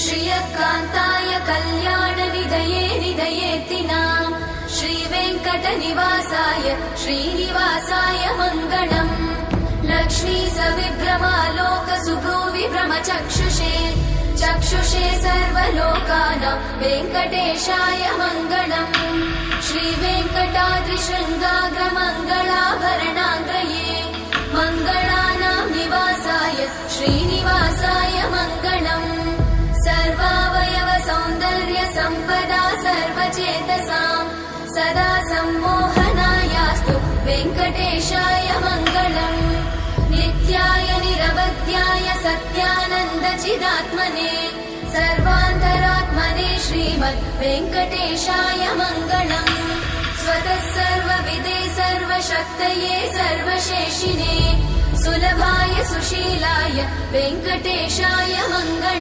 श्रियकान्ताय कल्याणनिधये निधयेत्तिनाम् श्रीवेङ्कटनिवासाय श्रीनिवासाय मङ्गलम् लक्ष्मी सविभ्रमालोकसुभ्रूविभ्रमचक्षुषे चक्षुषे सर्वलोकानां वेङ्कटेशाय मङ्गलम् श्रीवेङ्कटाद्रिशृङ्गाग्रमङ्गलाभरणाङ्ग्रये मङ्गलानां निवासाय श्रीनिवासाय मङ्गलम् सर्वावयव सौन्दर्य सम्पदा सर्वचेतसां सदा सम्मोहनायास्तु वेङ्कटेशाय मङ्गलम् नित्याय निरवध्याय सत्यानन्दचिदात्मने सर्वान्तरात्मने श्रीमद् वेङ्कटेशाय मङ्गलम् स्वतः सर्वविदे सर्वशक्तये सर्वशेषिने सुलभाय सुशीलाय वेङ्कटेशाय मङ्गलम्।